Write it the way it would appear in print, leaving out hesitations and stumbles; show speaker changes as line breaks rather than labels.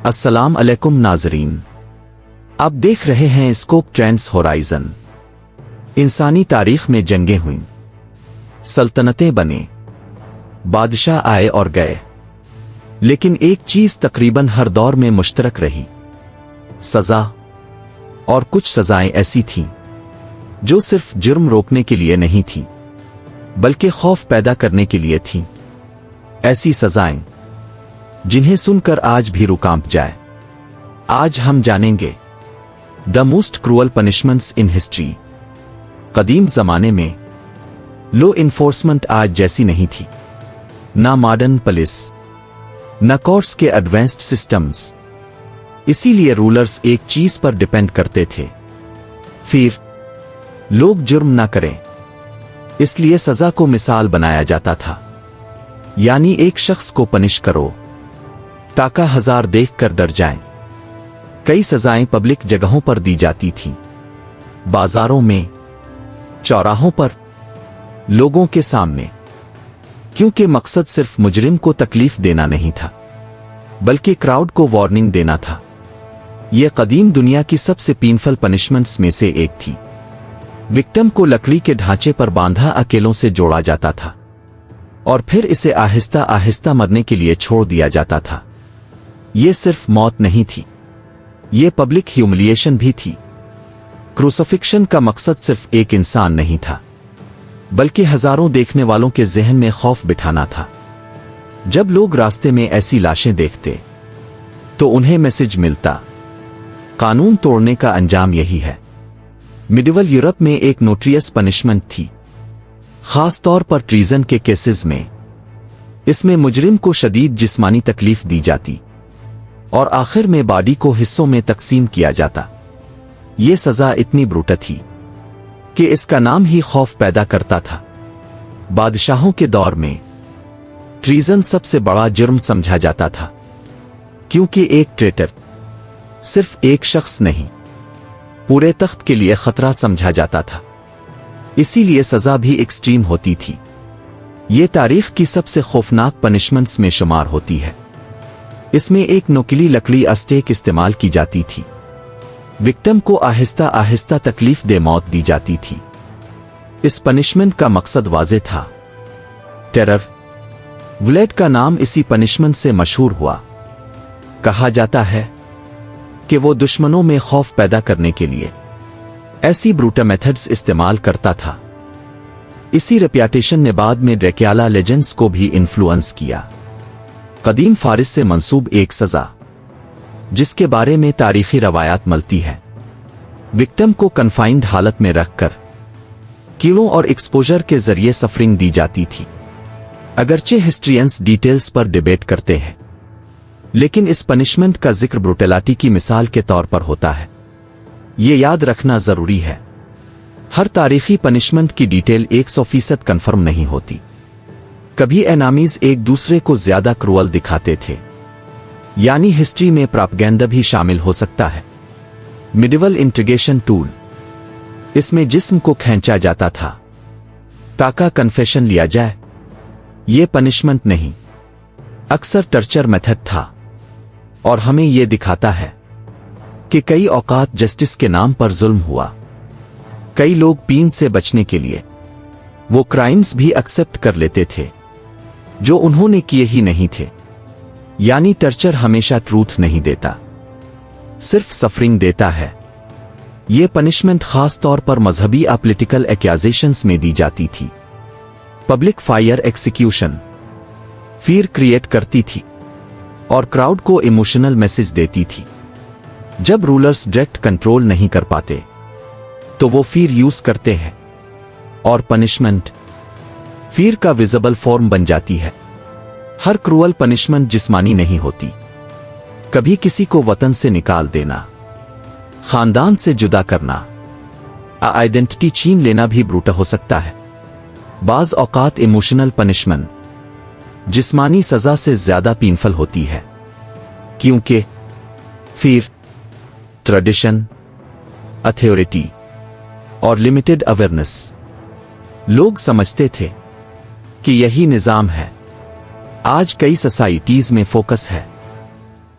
السلام علیکم ناظرین، آپ دیکھ رہے ہیں اسکوپ ٹرینڈز ہورائزن۔ انسانی تاریخ میں جنگیں ہوئیں، سلطنتیں بنے، بادشاہ آئے اور گئے، لیکن ایک چیز تقریباً ہر دور میں مشترک رہی: سزا۔ اور کچھ سزائیں ایسی تھیں جو صرف جرم روکنے کے لیے نہیں تھیں بلکہ خوف پیدا کرنے کے لیے تھیں۔ ایسی سزائیں جنہیں سن کر آج بھی روح کانپ جائے۔ آج ہم جانیں گے the most cruel punishments in history. قدیم زمانے میں لو انفورسمنٹ آج جیسی نہیں تھی، نہ ماڈرن پولیس، نہ کورٹس کے ایڈوانسڈ سسٹمز۔ اسی لیے رولرز ایک چیز پر ڈیپینڈ کرتے تھے: فیر۔ لوگ جرم نہ کریں، اس لیے سزا کو مثال بنایا جاتا تھا، یعنی ایک شخص کو پنش کرو تاکہ ہزار دیکھ کر ڈر جائیں۔ کئی سزائیں پبلک جگہوں پر دی جاتی تھیں، بازاروں میں، چوراہوں پر، لوگوں کے سامنے، کیونکہ مقصد صرف مجرم کو تکلیف دینا نہیں تھا بلکہ کراؤڈ کو وارننگ دینا تھا۔ یہ قدیم دنیا کی سب سے پینفل پنشمنٹس میں سے ایک تھی۔ وکٹم کو لکڑی کے ڈھانچے پر باندھا اکیلوں سے جوڑا جاتا تھا اور پھر اسے آہستہ آہستہ مرنے کے لیے چھوڑ دیا جاتا تھا۔ یہ صرف موت نہیں تھی، یہ پبلک ہیوملیشن بھی تھی۔ کروسیفکشن کا مقصد صرف ایک انسان نہیں تھا بلکہ ہزاروں دیکھنے والوں کے ذہن میں خوف بٹھانا تھا۔ جب لوگ راستے میں ایسی لاشیں دیکھتے تو انہیں میسج ملتا: قانون توڑنے کا انجام یہی ہے۔ میڈیول یورپ میں ایک نوٹریس پنشمنٹ تھی، خاص طور پر ٹریزن کے کیسز میں۔ اس میں مجرم کو شدید جسمانی تکلیف دی جاتی اور آخر میں باڈی کو حصوں میں تقسیم کیا جاتا۔ یہ سزا اتنی بروٹل تھی کہ اس کا نام ہی خوف پیدا کرتا تھا۔ بادشاہوں کے دور میں ٹریزن سب سے بڑا جرم سمجھا جاتا تھا، کیونکہ ایک ٹریٹر صرف ایک شخص نہیں، پورے تخت کے لیے خطرہ سمجھا جاتا تھا۔ اسی لیے سزا بھی ایکسٹریم ہوتی تھی۔ یہ تاریخ کی سب سے خوفناک پنشمنٹس میں شمار ہوتی ہے۔ اس میں ایک نوکیلی لکڑی اسٹیک استعمال کی جاتی تھی، وکٹم کو آہستہ آہستہ تکلیف دے موت دی جاتی تھی۔ اس پنشمنٹ کا مقصد واضح تھا: ٹیرر۔ ولیٹ کا نام اسی پنشمنٹ سے مشہور ہوا۔ کہا جاتا ہے کہ وہ دشمنوں میں خوف پیدا کرنے کے لیے ایسی بروٹل میتھڈز استعمال کرتا تھا۔ اسی ریپیوٹیشن نے بعد میں ڈریکیالا لیجنڈز کو بھی انفلوئنس کیا۔ قدیم فارس سے منسوب ایک سزا جس کے بارے میں تاریخی روایات ملتی ہے: وکٹم کو کنفائنڈ حالت میں رکھ کر کیڑوں اور ایکسپوجر کے ذریعے سفرنگ دی جاتی تھی۔ اگرچہ ہسٹرینز ڈیٹیلز پر ڈیبیٹ کرتے ہیں، لیکن اس پنشمنٹ کا ذکر بروٹیلٹی کی مثال کے طور پر ہوتا ہے۔ یہ یاد رکھنا ضروری ہے، ہر تاریخی پنشمنٹ کی ڈیٹیل 100% کنفرم نہیں ہوتی۔ کبھی انامیز ایک دوسرے کو زیادہ کروئل دکھاتے تھے، یعنی ہسٹری میں پراپگینڈا بھی شامل ہو سکتا ہے۔ میڈیول انٹریگیشن ٹول، اس میں جسم کو کھینچا جاتا تھا تاکہ کنفیشن لیا جائے۔ یہ پنشمنٹ نہیں، اکثر ٹرچر میتھڈ تھا، اور ہمیں یہ دکھاتا ہے کہ کئی اوقات جسٹس کے نام پر ظلم ہوا۔ کئی لوگ پین سے بچنے کے لیے وہ کرائمز بھی ایکسپٹ کر لیتے تھے جو انہوں نے کیے ہی نہیں تھے۔ یعنی ٹرچر ہمیشہ ٹروتھ نہیں دیتا، صرف سفرنگ دیتا ہے۔ یہ پنشمنٹ خاص طور پر مذہبی یا پولیٹیکل ایکیوزیشنز میں دی جاتی تھی۔ پبلک فائر ایکسیکیوشن فیر کریٹ کرتی تھی اور کراؤڈ کو ایموشنل میسج دیتی تھی۔ جب رولرز ڈائریکٹ کنٹرول نہیں کر پاتے تو وہ فیر یوز کرتے ہیں، اور پنشمنٹ فیر کا ویزیبل فارم بن جاتی ہے۔ ہر کروئل پنشمنٹ جسمانی نہیں ہوتی۔ کبھی کسی کو وطن سے نکال دینا، خاندان سے جدا کرنا، آئیڈینٹی چھین لینا بھی بروٹل ہو سکتا ہے۔ بعض اوقات ایموشنل پنشمنٹ جسمانی سزا سے زیادہ پینفل ہوتی ہے، کیونکہ فیر، ٹریڈیشن، اتھارٹی اور لمیٹڈ اویئرنس۔ لوگ سمجھتے تھے کہ یہی نظام ہے۔ آج کئی سوسائٹیز میں فوکس ہے